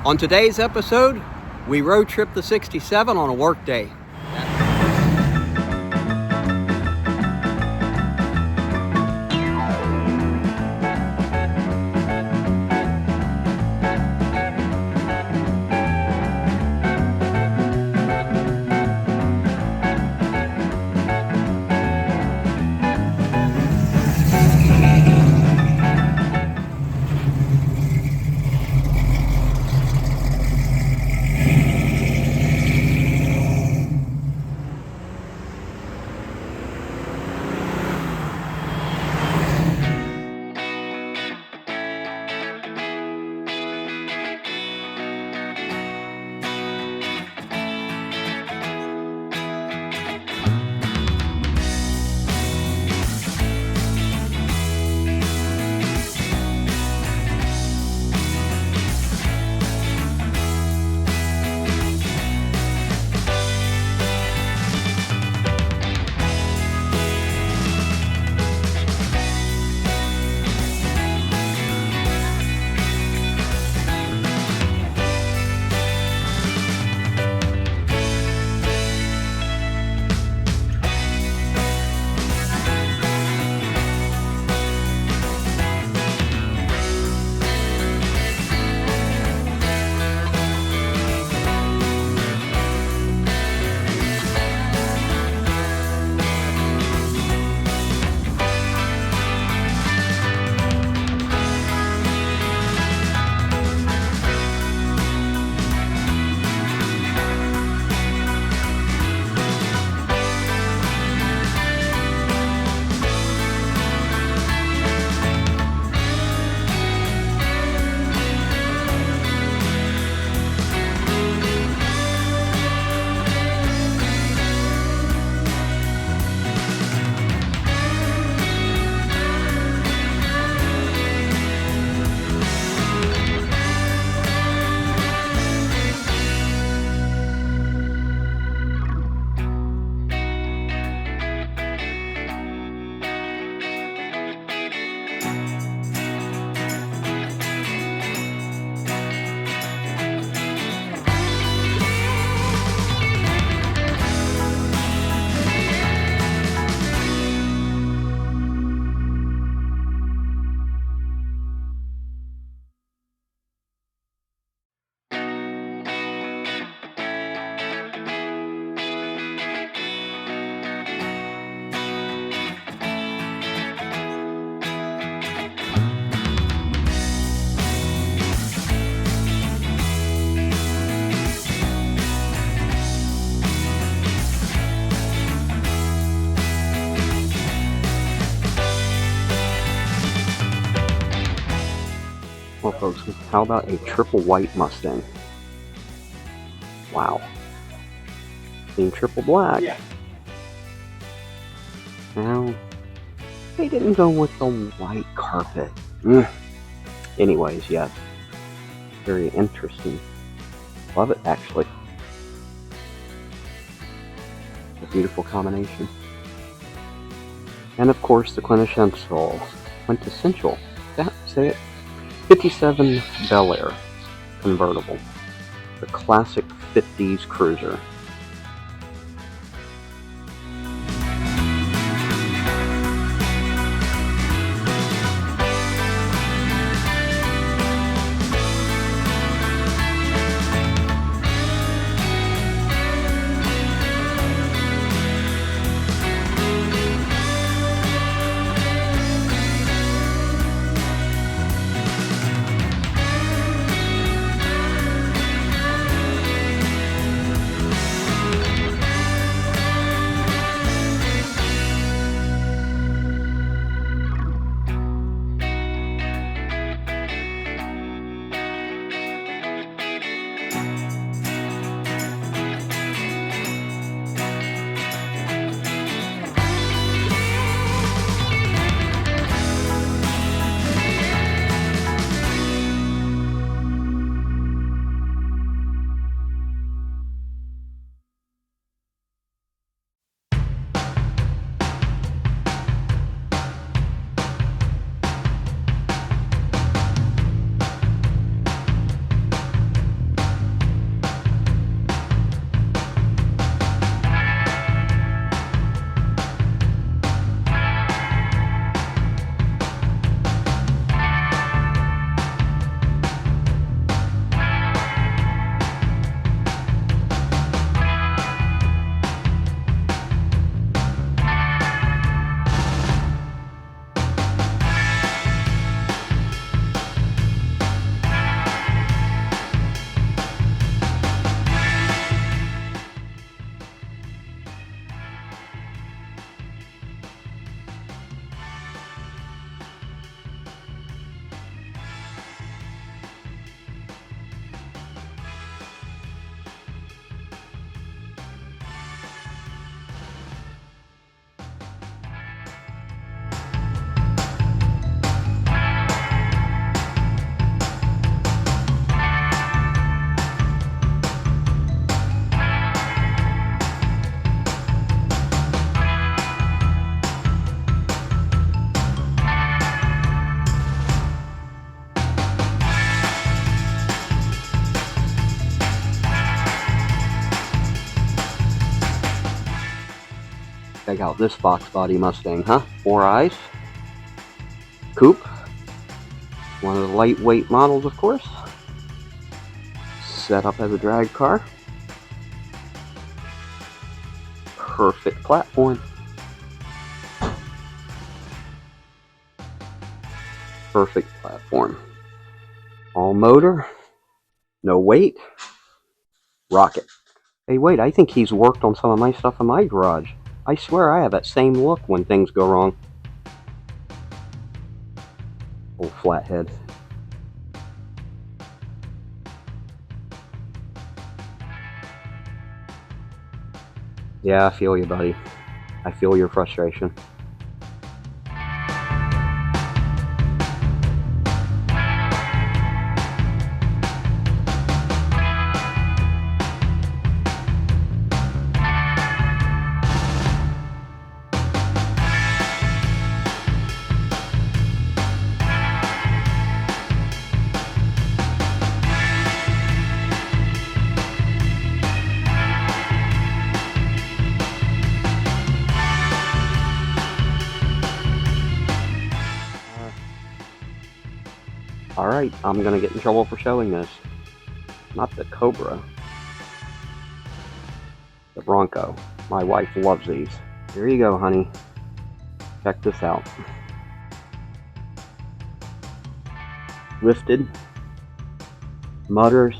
On today's episode, we road trip the 67 on a work day. Well, folks, how about a triple white Mustang? Wow. Being triple black. Yeah. Now, they didn't go with the white carpet. Anyways, yes. Very interesting. Love it, actually. A beautiful combination. And of course, the quintessential, say it, 57 Bel Air convertible, the classic 50s cruiser. Check out this Fox body Mustang, huh? 4 eyes. Coupe. One of the lightweight models, of course. Set up as a drag car. Perfect platform. Perfect platform. All motor. No weight. Rocket. Hey, wait, I think he's worked on some of my stuff in my garage. I swear I have that same look when things go wrong. Old flathead. Yeah, I feel you, buddy. I feel your frustration. Alright, I'm gonna get in trouble for showing this. Not the Cobra. The Bronco. My wife loves these. Here you go, honey. Check this out. Lifted. Mutters.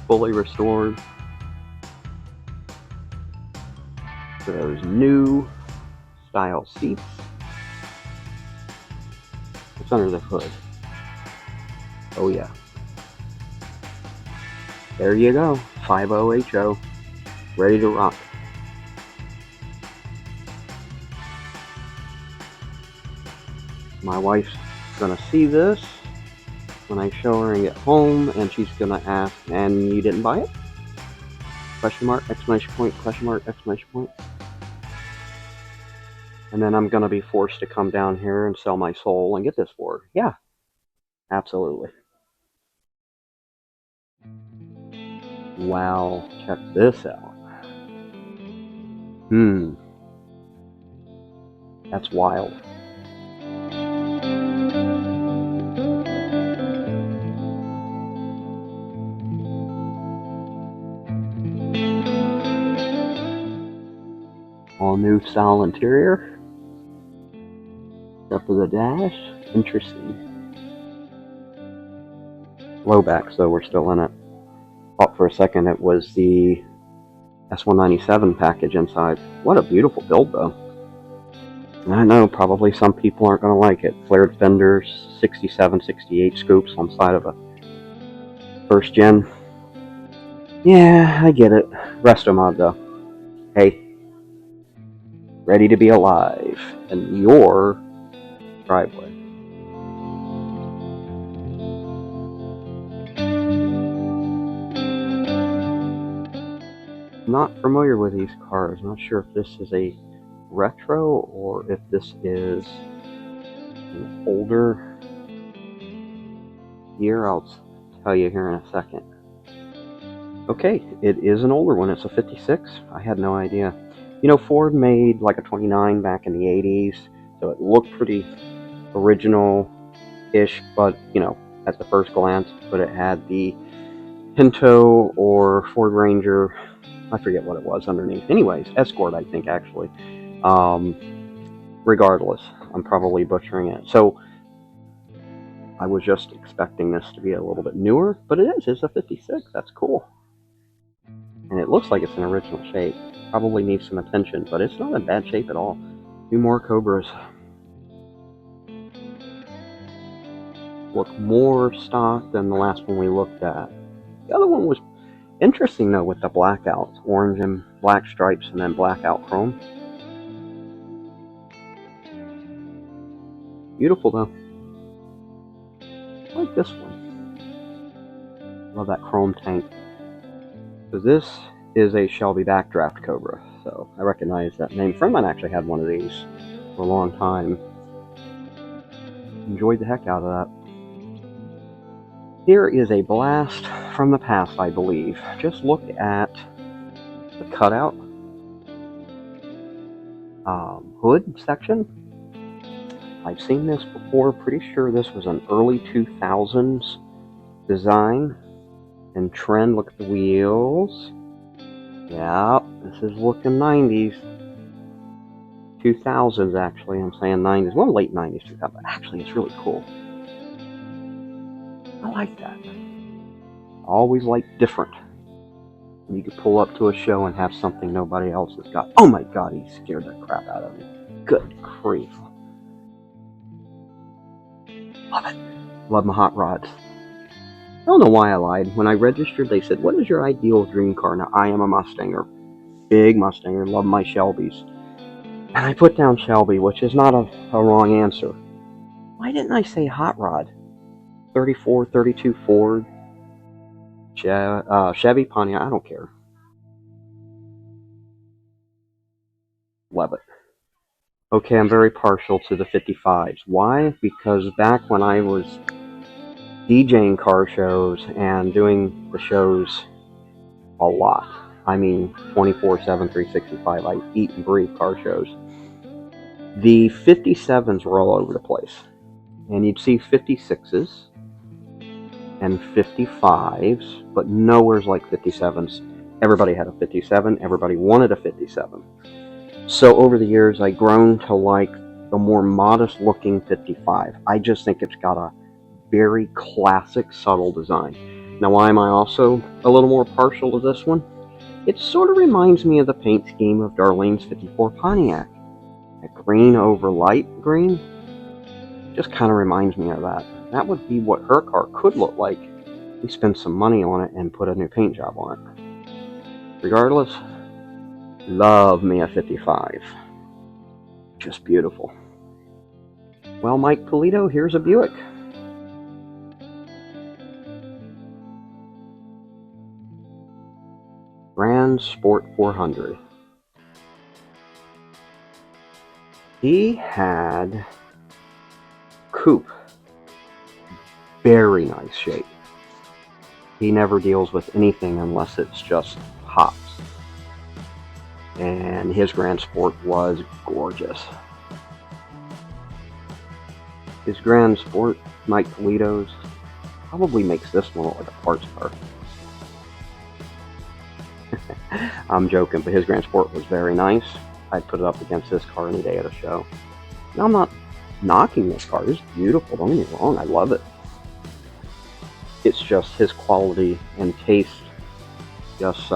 Fully restored. Those new style seats. What's under the hood? Oh yeah. There you go. 50HO. Ready to rock. My wife's gonna see this when I show her and get home, and she's gonna ask, and you didn't buy it? Question mark, exclamation point, question mark, exclamation point. And then I'm gonna be forced to come down here and sell my soul and get this for her. Yeah, absolutely. Wow, check this out. That's wild. All new style interior. Except for the dash. Interesting. Low back, so we're still in it. Thought for a second it was the S197 package inside. What a beautiful build, though. I know, probably some people aren't going to like it. Flared fenders, 67, 68 scoops on the side of a first gen. Yeah, I get it. Restomod, though. Hey, ready to be alive in your driveway. Not familiar with these cars. Not sure if this is a retro or if this is an older year. I'll tell you here in a second. Okay, it is an older one. It's a 56. I had no idea. You know, Ford made like a 29 back in the 80s, so it looked pretty original-ish, but, you know, at the first glance, but it had the Pinto or Ford Ranger, I forget what it was underneath. Anyways, Escort, I think, actually. Regardless, I'm probably butchering it. So, I was just expecting this to be a little bit newer, but it is. It's a 56. That's cool. And it looks like it's in original shape. Probably needs some attention, but it's not in bad shape at all. 2 more Cobras. Look more stock than the last one we looked at. The other one was interesting, though, with the blackouts. Orange and black stripes and then blackout chrome. Beautiful, though. I like this one. Love that chrome tank. So this is a Shelby backdraft Cobra. So I recognize that name. A friend of mine actually had one of these for a long time. Enjoyed the heck out of that. Here is a blast from the past, I believe. Just look at the cutout hood section. I've seen this before. Pretty sure this was an early 2000s design and trend. Look at the wheels. Yeah, this is looking 90s. 2000s, actually. I'm saying 90s. Well, late 90s, 2000s. But actually, it's really cool. I like that. Always like different. You could pull up to a show and have something nobody else has got. Oh my god, he scared the crap out of me. Good grief. Love it. Love my hot rods. I don't know why I lied. When I registered, they said, what is your ideal dream car? Now, I am a Mustanger. Big Mustanger. Love my Shelbys. And I put down Shelby, which is not a wrong answer. Why didn't I say hot rod? 34, 32 Ford. Chevy, Pontiac. I don't care. Love it. Okay, I'm very partial to the 55s. Why? Because back when I was DJing car shows and doing the shows a lot, I mean 24/7, 365, I eat and breathe car shows, the 57s were all over the place. And you'd see 56s and 55s, but nowhere's like 57s. Everybody had a 57, everybody wanted a 57. So over the years, I've grown to like the more modest looking 55. I just think it's got a very classic, subtle design. Now, why am I also a little more partial to this one? It sort of reminds me of the paint scheme of Darlene's 54 Pontiac. A green over light green just kind of reminds me of that. That would be what her car could look like. We spend some money on it and put a new paint job on it. Regardless, love me a 55. Just beautiful. Well, Mike Polito, here's a Buick. Grand Sport 400. He had coupe. Very nice shape. He never deals with anything unless it's just hops. And his Grand Sport was gorgeous. His Grand Sport, Mike Polito's, probably makes this one look like a parts car. I'm joking, but his Grand Sport was very nice. I'd put it up against this car any day at a show. Now, I'm not knocking this car. It's beautiful. Don't get me wrong. I love it. It's just his quality and taste just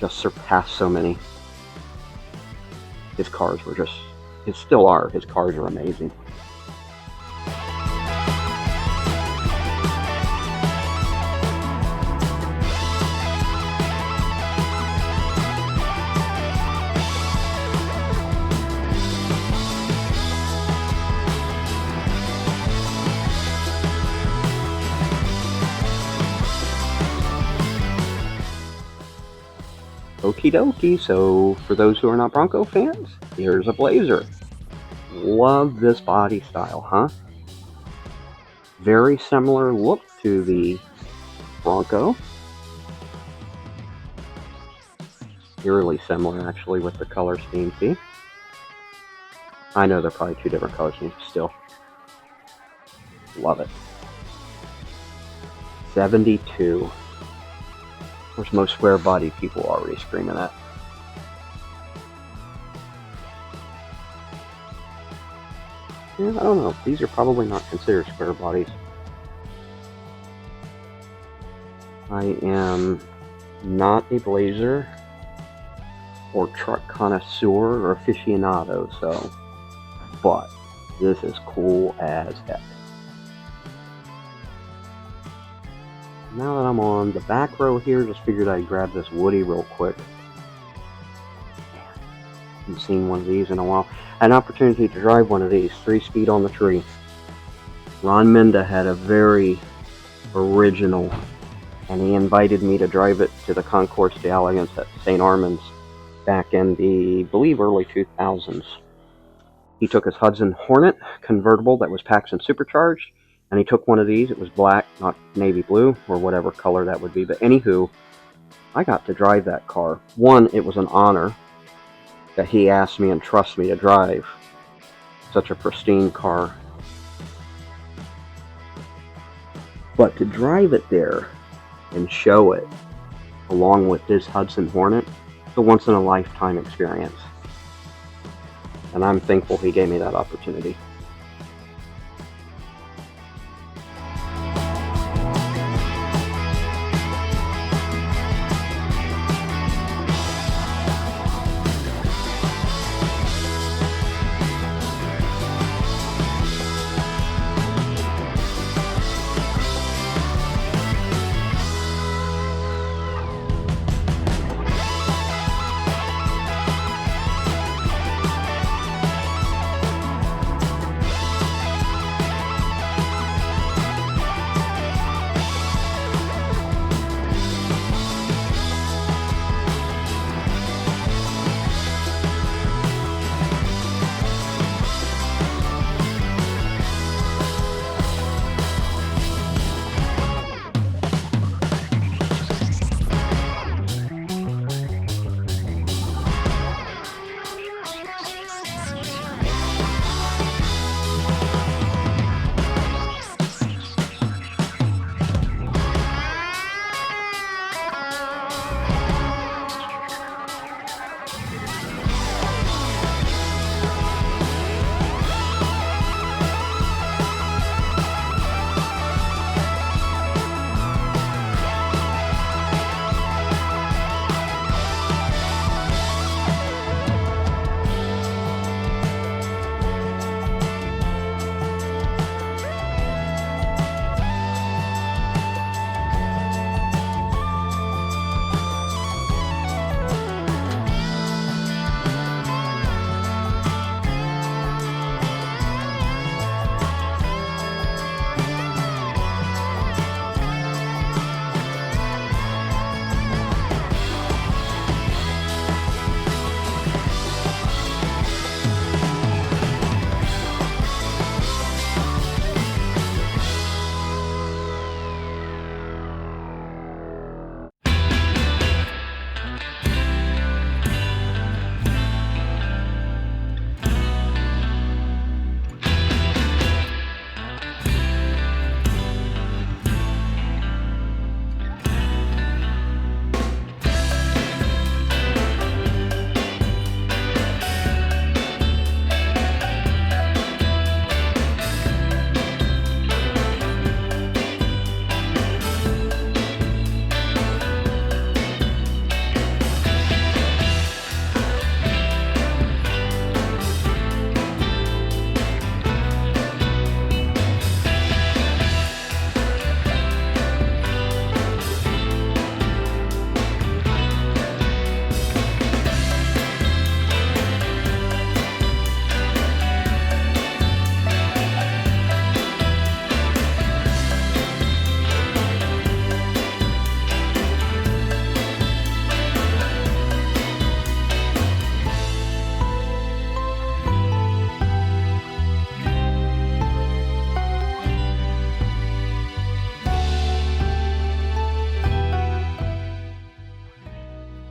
surpassed so many. His cars were it still are. His cars are amazing. Okie dokie, so for those who are not Bronco fans, here's a Blazer. Love this body style, huh? Very similar look to the Bronco. Eerily similar, actually, with the color scheme, see? I know they're probably two different color schemes, but still. Love it. 72. Of course, most square body people are already screaming at. Yeah, I don't know. These are probably not considered square bodies. I am not a Blazer or truck connoisseur or aficionado, so, but this is cool as heck. Now that I'm on the back row here, just figured I'd grab this Woody real quick. Haven't seen one of these in a while. I had an opportunity to drive one of these, 3-speed on the tree. Ron Minda had a very original, and he invited me to drive it to the Concours d'Elegance at St. Armand's back in the, I believe, early 2000s. He took his Hudson Hornet convertible that was Paxton supercharged, and he took one of these. It was black, not navy blue, or whatever color that would be. But anywho, I got to drive that car. One, it was an honor. that he asked me and trusts me to drive such a pristine car. But to drive it there and show it along with his Hudson Hornet, it's a once-in-a-lifetime experience. And I'm thankful he gave me that opportunity.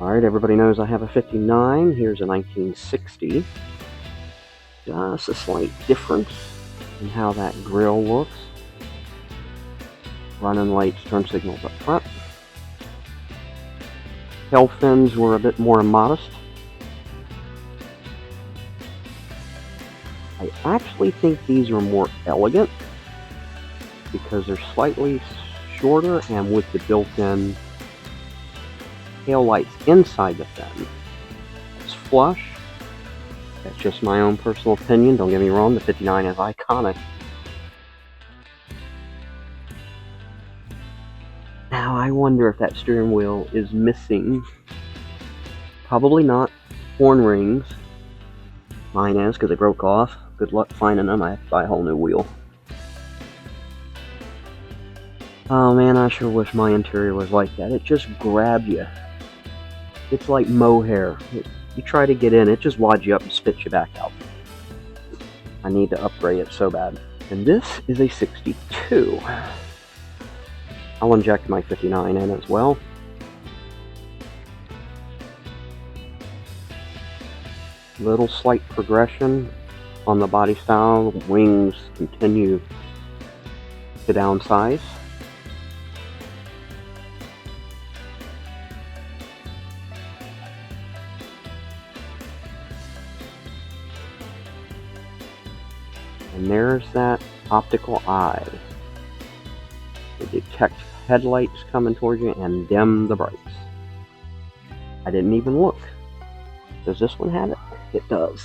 Alright, everybody knows I have a 59. Here's a 1960. Just a slight difference in how that grille looks. Running lights, turn signals up front. Tail fins were a bit more modest. I actually think these are more elegant because they're slightly shorter and with the built-in tail lights inside the fin. It's flush. That's just my own personal opinion. Don't get me wrong, the 59 is iconic. Now I wonder if that steering wheel is missing. Probably not. Horn rings. Mine is because they broke off. Good luck finding them. I have to buy a whole new wheel. Oh man, I sure wish my interior was like that. It just grabs you. It's like mohair. You try to get in, it just wads you up and spits you back out. I need to upgrade it so bad. And this is a 62. I'll inject my 59 in as well. Little slight progression on the body style. Wings continue to downsize. And there's that optical eye. It detects headlights coming towards you and dim the brights. I didn't even look. Does this one have it? It does.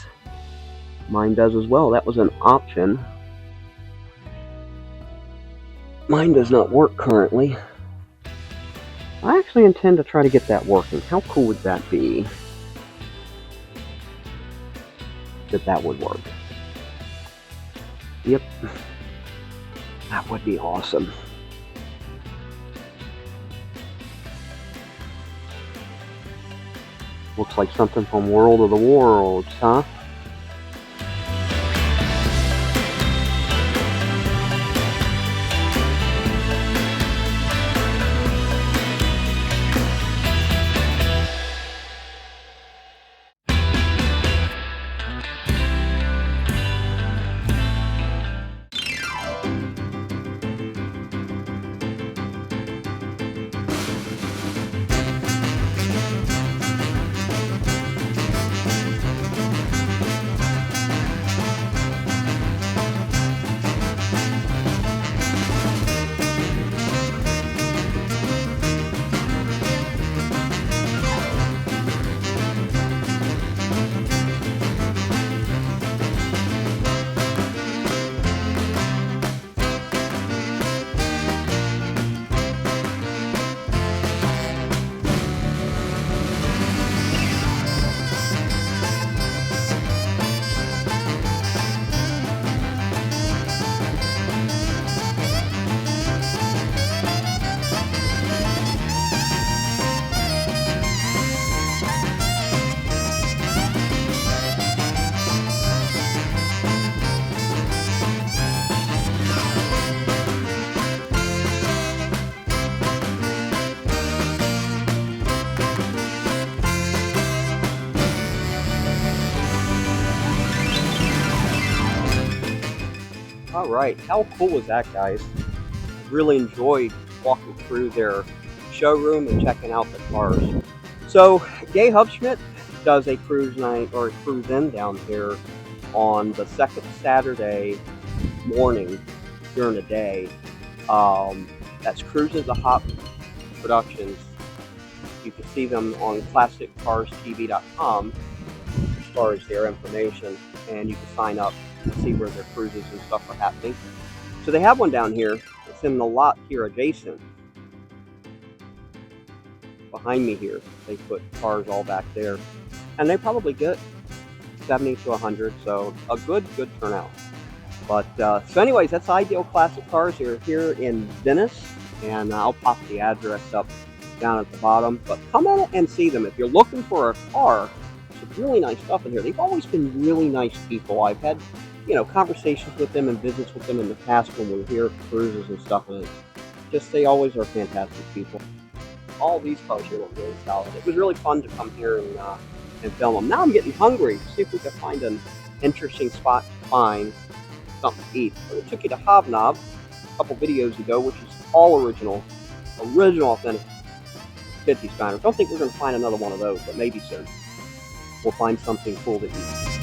Mine does as well. That was an option. Mine does not work currently. I actually intend to try to get that working. How cool would that be? That would work. Yep. That would be awesome. Looks like something from World of the Worlds, huh? Alright, how cool was that, guys? Really enjoyed walking through their showroom and checking out the cars. So, Gay Hubschmidt does a cruise night or a cruise in down here on the second Saturday morning during the day. That's Cruises the Hop Productions. You can see them on ClassicCarsTV.com as far as their information, and you can sign up and see where their cruises and stuff are happening. So they have one down here. It's in the lot here adjacent. Behind me here, they put cars all back there, and they probably get 70 to 100, so a good turnout. But so anyways, that's Ideal Classic Cars. They're here in Venice, and I'll pop the address up down at the bottom. But come in and see them if you're looking for a car. Some really nice stuff in here. They've always been really nice people. I've had, conversations with them and visits with them in the past when we were here for cruises and stuff, and just they always are fantastic people. All these cars here look really solid. It was really fun to come here and film them. Now I'm getting hungry. See if we can find an interesting spot to find something to eat. We took you to Hobnob a couple videos ago, which is all original authentic 50s diners. Don't think we're going to find another one of those, but maybe soon we'll find something cool to eat.